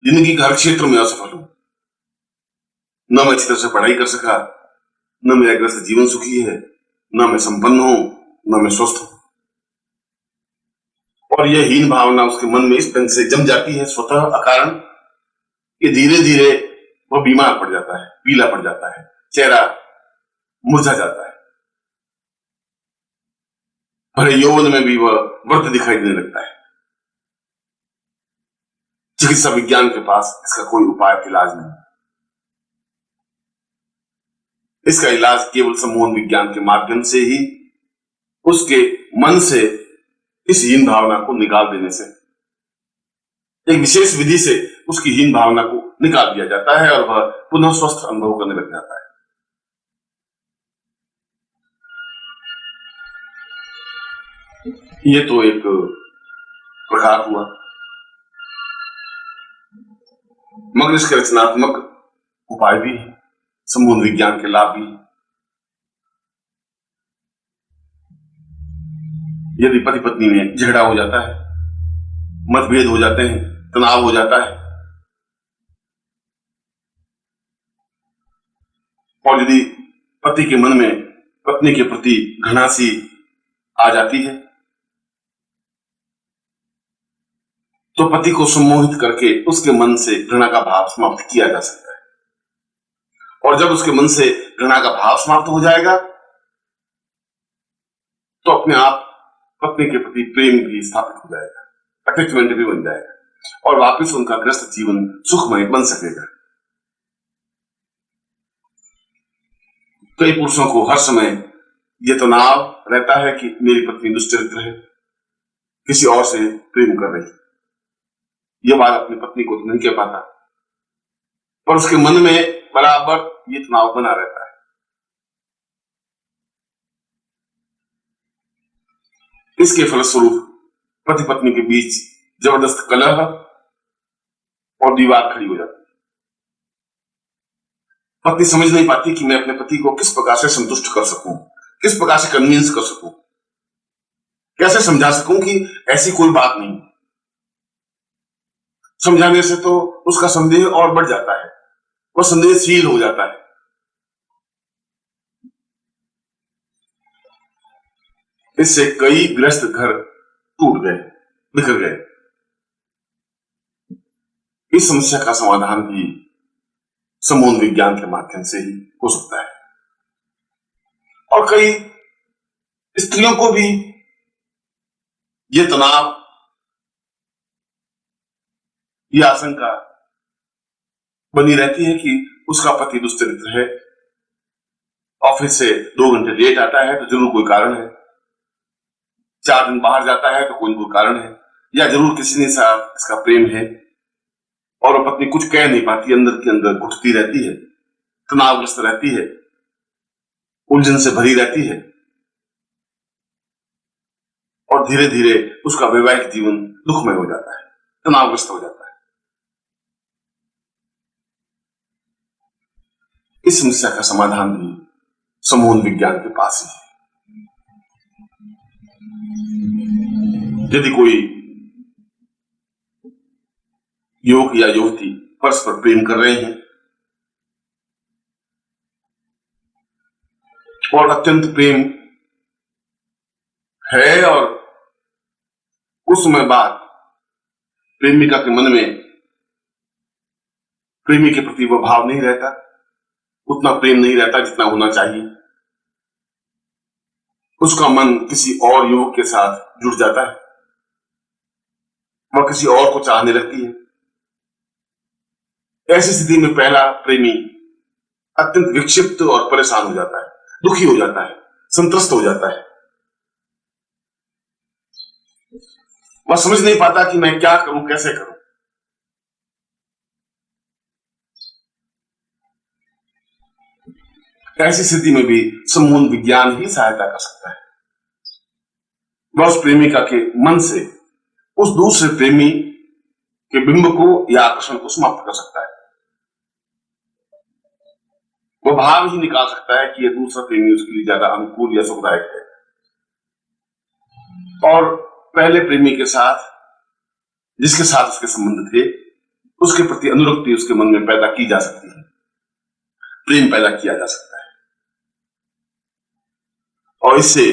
जिंदगी के हर क्षेत्र में असफल हूं। न मैं अच्छी तरह से पढ़ाई कर सका, न मेरा गृहस्थ जीवन सुखी है, न मैं संपन्न हूं, न मैं स्वस्थ हूं। और यह हीन भावना उसके मन में इस ढंग से जम जाती है स्वतः अकारण कि धीरे धीरे वह बीमार पड़ जाता है, पीला पड़ जाता है, चेहरा मुरझा जाता है। भले यौवन में भी वह वृद्ध दिखाई देने लगता है। चिकित्सा विज्ञान के पास इसका कोई उपाय इलाज नहीं। इसका इलाज केवल सम्मोहन विज्ञान के माध्यम से ही उसके मन से इस हीन भावना को निकाल देने से, एक विशेष विधि से उसकी हीन भावना को निकाल दिया जाता है और वह पुनः स्वस्थ अनुभव करने लग जाता है। यह तो एक प्रकार हुआ, मगर इसके रचनात्मक उपाय भी है, सम्मोहन विज्ञान के लाभ भी। यदि पति पत्नी में झगड़ा हो जाता है, मतभेद हो जाते हैं, तनाव हो जाता है, और यदि पति के मन में पत्नी के प्रति घृणा सी आ जाती है, तो पति को सम्मोहित करके उसके मन से घृणा का भाव समाप्त किया जा सकता है। और जब उसके मन से घृणा का भाव समाप्त हो जाएगा, तो अपने आप पत्नी के प्रति प्रेम भी स्थापित हो जाएगा, अटैचमेंट भी बन जाएगा, और वापस उनका गृहस्थ जीवन सुखमय बन सकेगा। कई पुरुषों को हर समय यह तनाव रहता है कि मेरी पत्नी दुष्चरित्र है, किसी और से प्रेम कर रही है। यह बात अपनी पत्नी को तो नहीं कह पाता, पर उसके मन में बराबर ये तनाव बना रहता है। इसके फलस्वरूप पति पत्नी के बीच जबरदस्त कलह और दीवार खड़ी हो जाती है। पत्नी समझ नहीं पाती कि मैं अपने पति को किस प्रकार से संतुष्ट कर सकूं, किस प्रकार से कन्विंस कर सकूं, कैसे समझा सकूं कि ऐसी कोई बात नहीं। समझाने से तो उसका संदेह और बढ़ जाता है, वह संदेहशील हो जाता है। इससे कई गृहस्थ घर टूट गए, बिखर गए। इस समस्या का समाधान भी सम्मोहन विज्ञान के माध्यम से ही हो सकता है। और कई स्त्रियों को भी यह तनाव, यह आशंका बनी रहती है कि उसका पति दुष्चरित्र है, ऑफिस से 2 घंटे लेट आता है तो जरूर कोई कारण है, 4 दिन बाहर जाता है तो कोई कोई कारण है, या जरूर किसी ने साथ इसका प्रेम है, और वो पत्नी कुछ कह नहीं पाती, अंदर के अंदर घुटती रहती है, तनावग्रस्त रहती है, उलझन से भरी रहती है, और धीरे धीरे उसका वैवाहिक जीवन दुखमय हो जाता है, तनावग्रस्त हो जाता है। इस समस्या का समाधान भी सम्मोहन विज्ञान के पास ही है। यदि कोई युवक या युवती परस्पर प्रेम कर रहे हैं और अत्यंत प्रेम है, और उस समय बाद प्रेमिका के मन में प्रेमी के प्रति वह भाव नहीं रहता, उतना प्रेम नहीं रहता जितना होना चाहिए, उसका मन किसी और युवक के साथ जुड़ जाता है, वह किसी और को चाहने लगती है। ऐसी स्थिति में पहला प्रेमी अत्यंत विक्षिप्त और परेशान हो जाता है, दुखी हो जाता है, संत्रस्त हो जाता है। वह समझ नहीं पाता कि मैं क्या करूं, कैसे करूं। ऐसी स्थिति में भी सम्मोहन विज्ञान ही सहायता कर सकता है। वह उस प्रेमिका के मन से उस दूसरे प्रेमी के बिंब को या आकर्षण को समाप्त कर सकता है। वह भाव ही निकाल सकता है कि यह दूसरा प्रेमी उसके लिए ज्यादा अनुकूल या सुखदायक है, और पहले प्रेमी के साथ, जिसके साथ उसके संबंध थे, उसके प्रति अनुरक्ति उसके मन में पैदा की जा सकती है, प्रेम पैदा किया जा सकता है, और इससे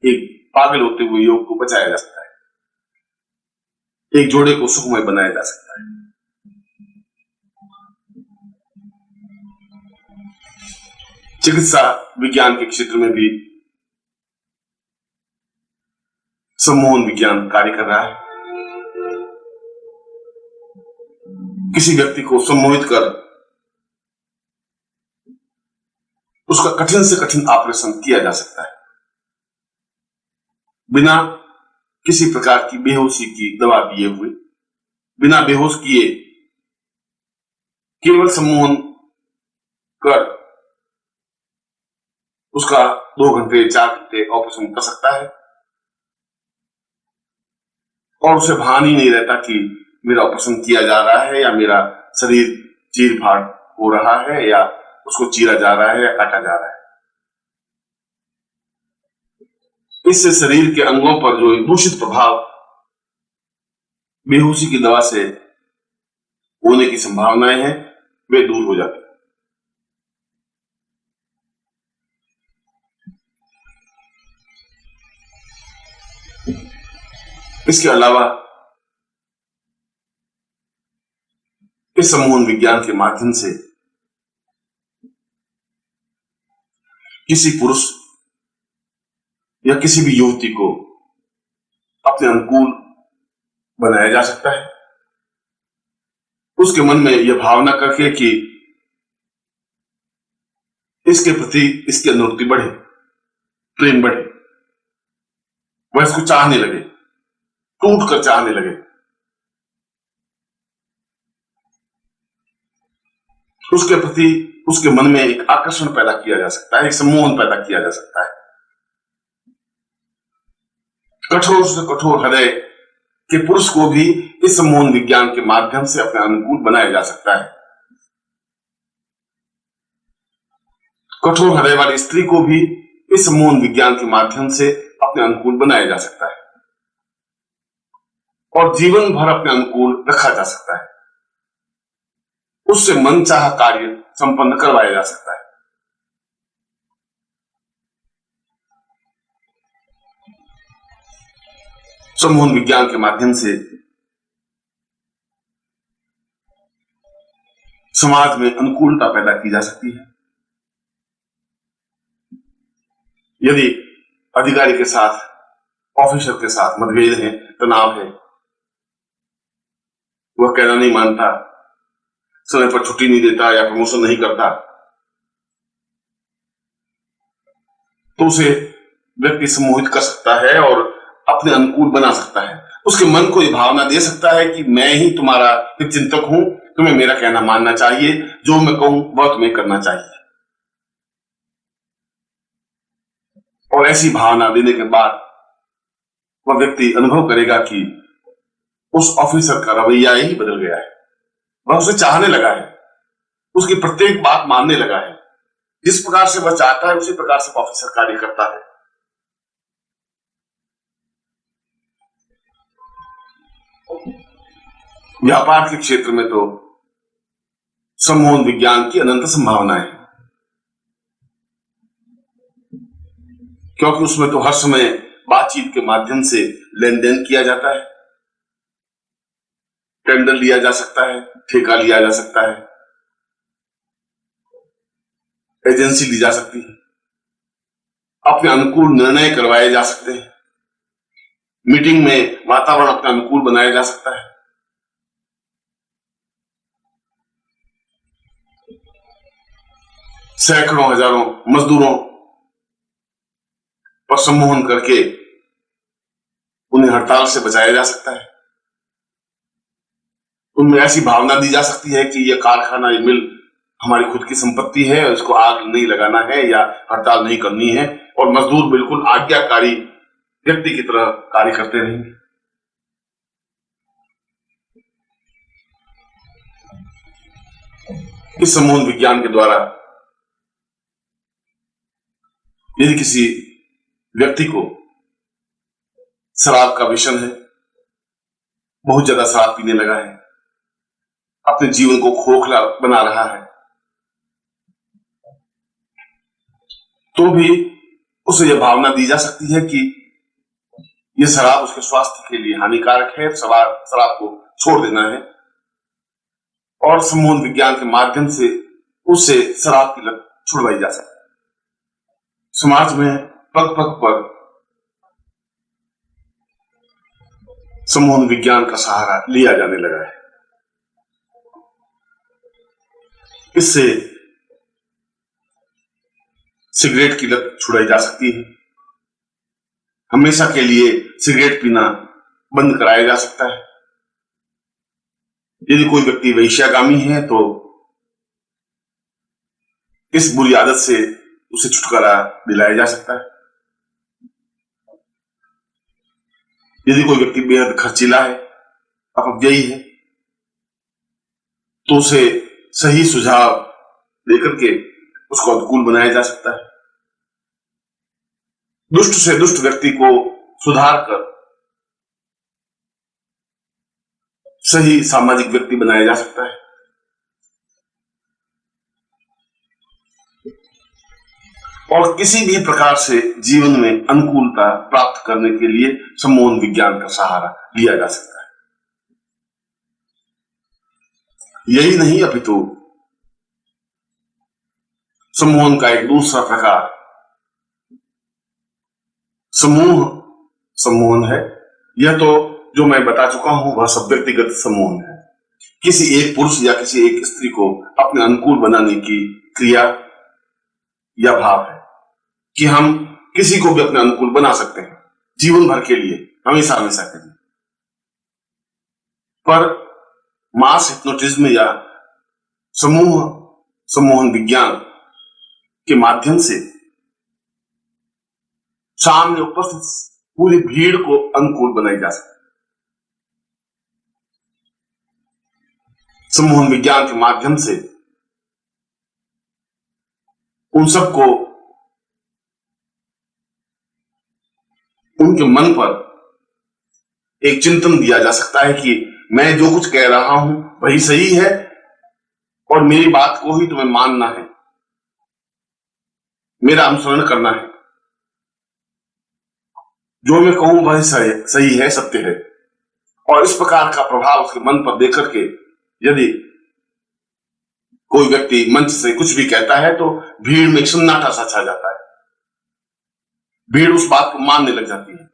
एक पागल होते हुए योग को बचाया जा सकता है, एक जोड़े को सुखमय बनाया जा सकता है। चिकित्सा विज्ञान के क्षेत्र में भी सम्मोहन विज्ञान कार्य कर रहा है। किसी व्यक्ति को सम्मोहित कर उसका कठिन से कठिन ऑपरेशन किया जा सकता है, बिना किसी प्रकार की बेहोशी की दवा दिए हुए, बिना बेहोश किए केवल सम्मोहन कर उसका 2 घंटे 4 घंटे ऑपरेशन कर सकता है, और उसे भान ही नहीं रहता कि मेरा ऑपरेशन किया जा रहा है या मेरा शरीर चीर फाड़ हो रहा है या उसको चीरा जा रहा है या काटा जा रहा है। इससे शरीर के अंगों पर जो दूषित प्रभाव बेहोशी की दवा से होने की संभावनाएं हैं वे दूर हो जाती हैं। इसके अलावा इस सम्मोहन विज्ञान के माध्यम से किसी पुरुष या किसी भी युवती को अपने अनुकूल बनाया जा सकता है, उसके मन में यह भावना करके कि इसके प्रति इसकी अनुरक्ति बढ़े, प्रेम बढ़े, वह इसको चाहने लगे, टूट कर चाहने लगे, उसके प्रति उसके मन में एक आकर्षण पैदा किया जा सकता है, एक सम्मोहन पैदा किया जा सकता है। कठोर से कठोर हृदय के पुरुष को भी इस सम्मोहन विज्ञान के माध्यम से अपने अनुकूल बनाया जा सकता है। कठोर हृदय वाली स्त्री को भी इस सम्मोहन विज्ञान के माध्यम से अपने अनुकूल बनाया जा सकता है और जीवन भर अपने अनुकूल रखा जा सकता है। उससे मनचाहा कार्य संपन्न करवाया जा सकता है। सम्मोहन विज्ञान के माध्यम से समाज में अनुकूलता पैदा की जा सकती है। यदि अधिकारी के साथ, ऑफिसर के साथ मतभेद है, तनाव है, वह कहना नहीं मानता, समय पर छुट्टी नहीं देता या प्रमोशन नहीं करता, तो उसे व्यक्ति सम्मोहित कर सकता है और अपने अनुकूल बना सकता है। उसके मन को यह भावना दे सकता है कि मैं ही तुम्हारा चिंतक हूं, तुम्हें मेरा कहना मानना चाहिए, जो मैं कहूं वह तुम्हें करना चाहिए। और ऐसी भावना देने के बाद वह व्यक्ति अनुभव करेगा कि उस ऑफिसर का रवैया ही बदल गया है, वह उसे चाहने लगा है, उसकी प्रत्येक बात मानने लगा है। जिस प्रकार से वह चाहता है उसी प्रकार से ऑफिसर कार्य करता है। व्यापार के क्षेत्र में तो सम्मोहन विज्ञान की अनंत संभावनाएं हैं, क्योंकि उसमें तो हर समय बातचीत के माध्यम से लेन देन किया जाता है, टेंडर लिया जा सकता है, ठेका लिया जा सकता है, एजेंसी ली जा सकती है, अपने अनुकूल निर्णय करवाए जा सकते हैं, मीटिंग में वातावरण अपने अनुकूल बनाया जा सकता है। सैकड़ों हजारों मजदूरों पर सम्मोहन करके उन्हें हड़ताल से बचाया जा सकता है। उनमें ऐसी भावना दी जा सकती है कि यह कारखाना, यह मिल हमारी खुद की संपत्ति है, इसको आग नहीं लगाना है या हड़ताल नहीं करनी है, और मजदूर बिल्कुल आज्ञाकारी व्यक्ति की तरह कार्य करते रहेंगे। इस सम्मोहन विज्ञान के द्वारा यदि किसी व्यक्ति को शराब का व्यसन है, बहुत ज्यादा शराब पीने लगा है, अपने जीवन को खोखला बना रहा है, तो भी उसे यह भावना दी जा सकती है कि यह शराब उसके स्वास्थ्य के लिए हानिकारक है, शराब को छोड़ देना है, और सम्मोहन विज्ञान के माध्यम से उससे शराब की लत छुड़वाई जा सकती है। समाज में पग पग पर सम्मोहन विज्ञान का सहारा लिया जाने लगा है। इससे सिगरेट की लत छुड़ाई जा सकती है, हमेशा के लिए सिगरेट पीना बंद कराया जा सकता है। यदि कोई व्यक्ति वेश्यागामी है तो इस बुरी आदत से उसे छुटकारा दिलाया जा सकता है। यदि कोई व्यक्ति बेहद खर्चीला है, अपव्ययी है, तो उसे सही सुझाव देकर के उसको अनुकूल बनाया जा सकता है। दुष्ट से दुष्ट व्यक्ति को सुधार कर सही सामाजिक व्यक्ति बनाया जा सकता है। और किसी भी प्रकार से जीवन में अनुकूलता प्राप्त करने के लिए सम्मोहन विज्ञान का सहारा लिया जा सकता है। यही नहीं, अपितु सम्मोहन का एक दूसरा प्रकार समूह सम्मोहन है। यह तो जो मैं बता चुका हूं वह सब व्यक्तिगत सम्मोहन है। किसी एक पुरुष या किसी एक स्त्री को अपने अनुकूल बनाने की क्रिया या भाव है कि हम किसी को भी अपने अनुकूल बना सकते हैं जीवन भर के लिए, हमेशा हमेशा के लिए। पर मास हिप्नोटिज्म या समूह सम्मोहन विज्ञान के माध्यम से सामने उपस्थित पूरी भीड़ को अनुकूल बनाई जा सकती है। सम्मोहन विज्ञान के माध्यम से उन सबको उनके मन पर एक चिंतन दिया जा सकता है कि मैं जो कुछ कह रहा हूं वही सही है और मेरी बात को ही तुम्हें मानना है, मेरा अनुसरण करना है, जो मैं कहूं वह सही है, सत्य है। और इस प्रकार का प्रभाव उसके मन पर देकर के यदि कोई व्यक्ति मंच से कुछ भी कहता है तो भीड़ में सन्नाटा सा छा जाता है। भीड़ उस बात को मानने लग जाती है,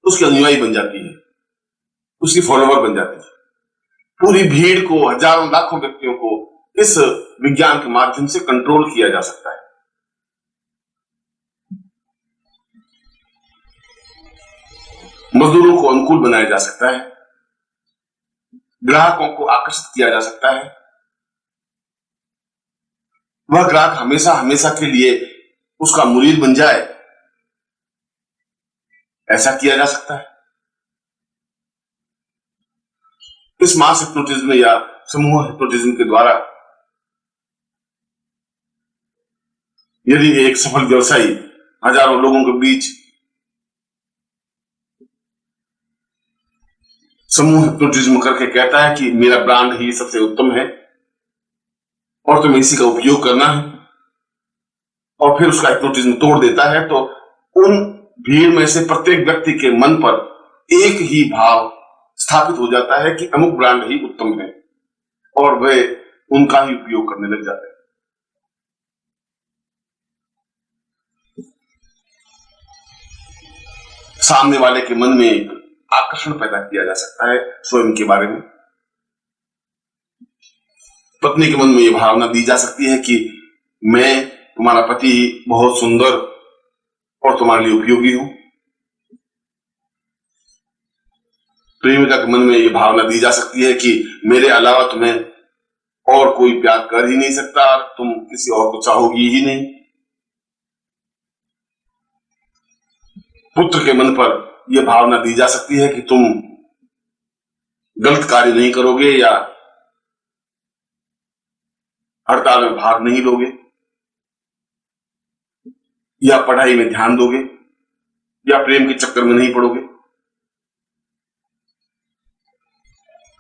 उसकी अनुयायी बन जाती है, उसकी फॉलोवर बन जाती है। पूरी भीड़ को, हजारों लाखों व्यक्तियों को इस विज्ञान के माध्यम से कंट्रोल किया जा सकता है। मजदूरों को अनुकूल बनाया जा सकता है, ग्राहकों को आकर्षित किया जा सकता है। वह ग्राहक हमेशा हमेशा के लिए उसका मुरीद बन जाए, ऐसा किया जा सकता है। इस मास हिप्नोटिज्म या समूह हिप्नोटिज्म के द्वारा यदि एक सफल व्यवसायी हजारों लोगों के बीच समूह हिप्नोटिज्म करके कहता है कि मेरा ब्रांड ही सबसे उत्तम है और तुम्हें इसी का उपयोग करना है, और फिर उसका हिप्नोटिज्म तोड़ देता है, तो उन भीड़ में से प्रत्येक व्यक्ति के मन पर एक ही भाव स्थापित हो जाता है कि अमुक ब्रांड ही उत्तम है और वे उनका ही उपयोग करने लग जाते हैं। सामने वाले के मन में एक आकर्षण पैदा किया जा सकता है स्वयं के बारे में। पत्नी के मन में यह भावना दी जा सकती है कि मैं तुम्हारा पति बहुत सुंदर और तुम्हारे लिए उपयोगी हूं। प्रेमिका के मन में यह भावना दी जा सकती है कि मेरे अलावा तुम्हें और कोई प्यार कर ही नहीं सकता, तुम किसी और को चाहोगी ही नहीं। पुत्र के मन पर यह भावना दी जा सकती है कि तुम गलत कार्य नहीं करोगे या हड़ताल में भाग नहीं लोगे या पढ़ाई में ध्यान दोगे या प्रेम के चक्कर में नहीं पड़ोगे।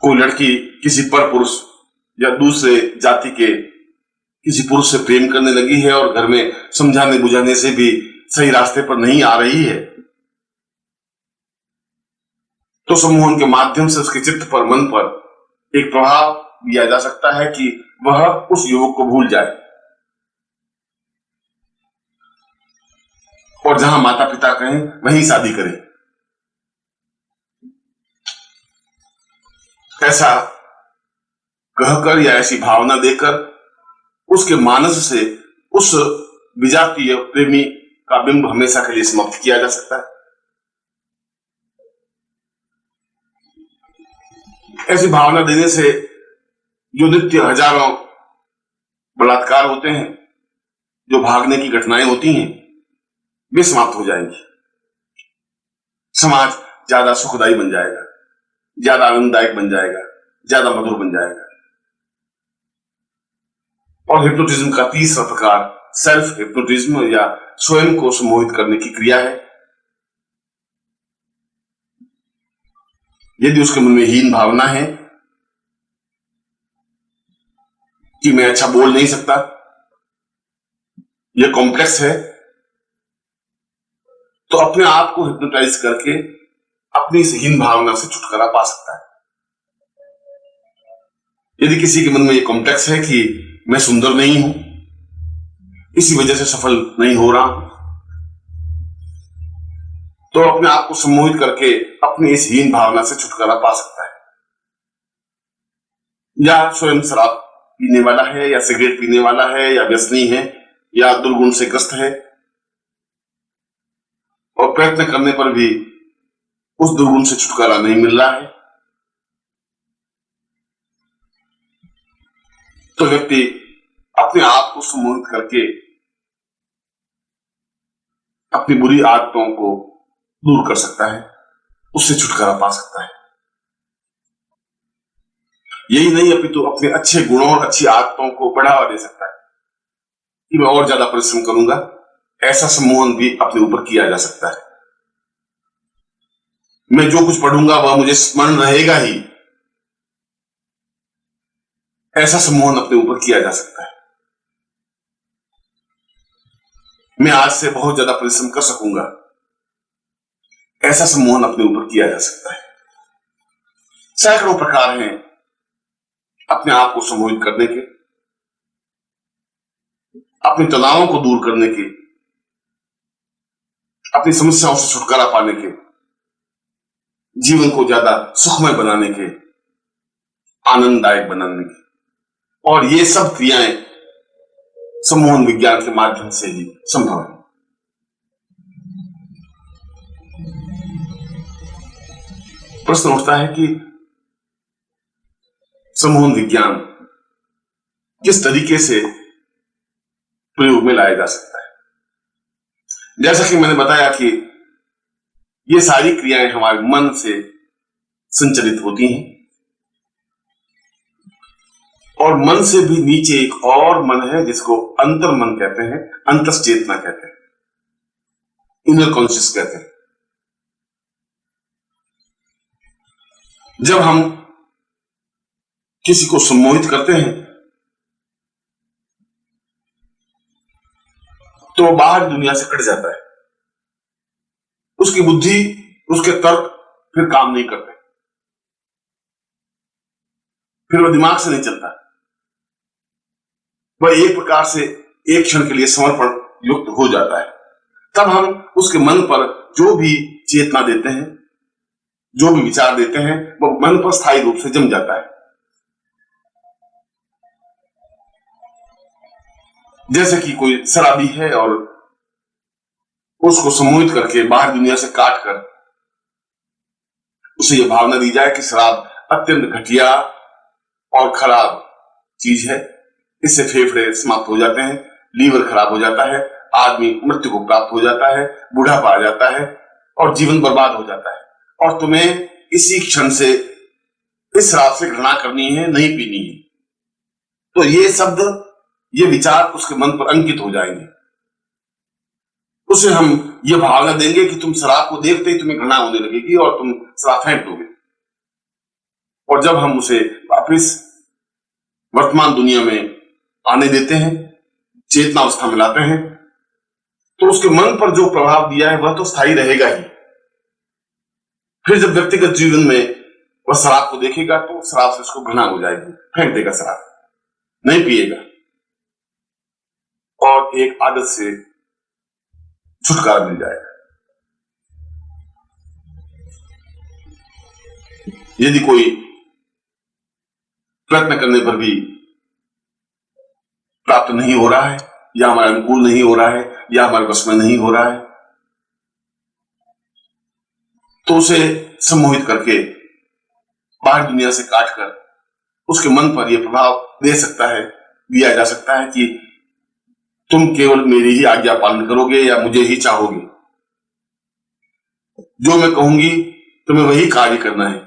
कोई लड़की किसी पर पुरुष या दूसरे जाति के किसी पुरुष से प्रेम करने लगी है और घर में समझाने बुझाने से भी सही रास्ते पर नहीं आ रही है, तो सम्मोहन के माध्यम से उसके चित्त पर, मन पर एक प्रभाव दिया जा सकता है कि वह उस युवक को भूल जाए और जहां माता पिता कहें वहीं शादी करें। ऐसा कहकर या ऐसी भावना देकर उसके मानस से उस विजातीय प्रेमी का बिंब हमेशा के लिए समाप्त किया जा सकता है। ऐसी भावना देने से जो नित्य हजारों बलात्कार होते हैं, जो भागने की घटनाएं होती हैं, वे समाप्त हो जाएंगी। समाज ज्यादा सुखदायी बन जाएगा, ज्यादा आनंददायक बन जाएगा, ज्यादा मधुर बन जाएगा। और हिप्नोटिज्म का तीसरा प्रकार सेल्फ हिप्नोटिज्म या स्वयं को सम्मोहित करने की क्रिया है। यदि उसके मन में हीन भावना है कि मैं अच्छा बोल नहीं सकता, यह कॉम्प्लेक्स है, तो अपने आप को हिप्नोटाइज करके अपनी इस हीन भावना से छुटकारा पा सकता है। यदि किसी के मन में यह कॉम्प्लेक्स है कि मैं सुंदर नहीं हूं, इसी वजह से सफल नहीं हो रहा हूं, तो अपने आप को सम्मोहित करके अपनी इस हीन भावना से छुटकारा पा सकता है। या स्वयं शराब पीने वाला है, या सिगरेट पीने वाला है, या व्यसनी है, या दुर्गुण से ग्रस्त है, और प्रयत्न करने पर भी उस दुर्गुण से छुटकारा नहीं मिल रहा है, तो व्यक्ति अपने आप को सम्मोहित करके अपनी बुरी आदतों को दूर कर सकता है, उससे छुटकारा पा सकता है। यही नहीं, अपितु अपने अच्छे गुणों और अच्छी आदतों को बढ़ावा दे सकता है कि मैं और ज्यादा परिश्रम करूंगा। ऐसा सम्मोहन भी अपने ऊपर किया जा सकता है। मैं जो कुछ पढ़ूंगा वह मुझे स्मरण रहेगा ही, ऐसा सम्मोहन अपने ऊपर किया जा सकता है। मैं आज से बहुत ज्यादा परिश्रम कर सकूंगा, ऐसा सम्मोहन अपने ऊपर किया जा सकता है। सैकड़ों प्रकार हैं अपने आप को सम्मोहित करने के, अपने तनावों को दूर करने के, अपनी समस्याओं से छुटकारा पाने के, जीवन को ज्यादा सुखमय बनाने के, आनंददायक बनाने के। और ये सब क्रियाएं सम्मोहन विज्ञान के माध्यम से ही संभव है। प्रश्न उठता है कि सम्मोहन विज्ञान किस तरीके से प्रयोग में लाया जा सकता है। जैसा कि मैंने बताया कि ये सारी क्रियाएं हमारे मन से संचालित होती हैं, और मन से भी नीचे एक और मन है जिसको अंतर्मन कहते हैं, अंतश्चेतना कहते हैं, इनर कॉन्शियस कहते हैं। जब हम किसी को सम्मोहित करते हैं तो बाहर दुनिया से कट जाता है, उसकी बुद्धि, उसके तर्क फिर काम नहीं करते, फिर वह दिमाग से नहीं चलता, वह एक प्रकार से एक क्षण के लिए समर्पण युक्त हो जाता है। तब हम उसके मन पर जो भी चेतना देते हैं, जो भी विचार देते हैं, वह मन पर स्थायी रूप से जम जाता है। जैसे कि कोई शराबी है और उसको सम्मोहित करके बाहर दुनिया से काट कर उसे यह भावना दी जाए कि शराब अत्यंत घटिया और खराब चीज है, इससे फेफड़े समाप्त हो जाते हैं, लीवर खराब हो जाता है, आदमी मृत्यु को प्राप्त हो जाता है, बुढ़ापा आ जाता है और जीवन बर्बाद हो जाता है, और तुम्हें इसी क्षण से इस शराब से घृणा करनी है, नहीं पीनी है। तो ये शब्द, ये विचार उसके मन पर अंकित हो जाएंगे। उसे हम ये भावना देंगे कि तुम शराब को देखते ही तुम्हें घृणा होने लगेगी और तुम शराब फेंक दोगे। और जब हम उसे वापस वर्तमान दुनिया में आने देते हैं, चेतना अवस्था में लाते हैं, तो उसके मन पर जो प्रभाव दिया है वह तो स्थायी रहेगा ही। फिर जब व्यक्तिगत जीवन में वह शराब को देखेगा तो शराब से उसको घृणा हो जाएगी, फेंक देगा शराब, नहीं पिएगा और एक आदत से छुटकारा मिल जाएगा। यदि कोई प्रयत्न करने पर भी प्राप्त नहीं हो रहा है या हमारे अनुकूल नहीं हो रहा है या हमारे वश में नहीं हो रहा है, तो उसे सम्मोहित करके बाहर दुनिया से काटकर उसके मन पर यह प्रभाव दिया जा सकता है कि तुम केवल मेरी ही आज्ञा पालन करोगे या मुझे ही चाहोगे, जो मैं कहूंगी तुम्हें वही कार्य करना है।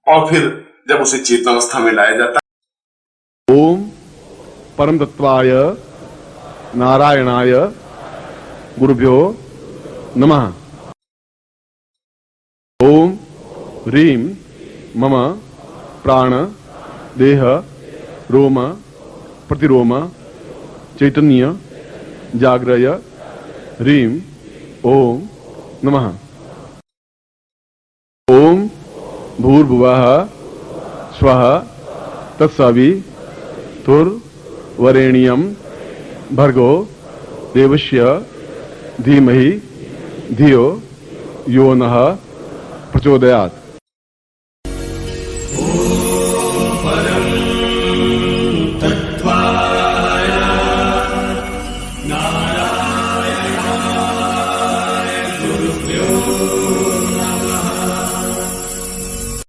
और फिर जब उसे चेतनावस्था में लाया जाता है, ओम परम तत्वाय नारायणाय गुरुभ्यो नमः। ओम ह्रीं मम प्राण देह रोम प्रतिरोम चैतन्य जाग्रय ह्रीं ओम नमः। ओम भूर्भुवः स्वः तत्सवितुर्वरेण्यं भर्गो देवस्य धीमहि धियो यो नः प्रचोदयात्।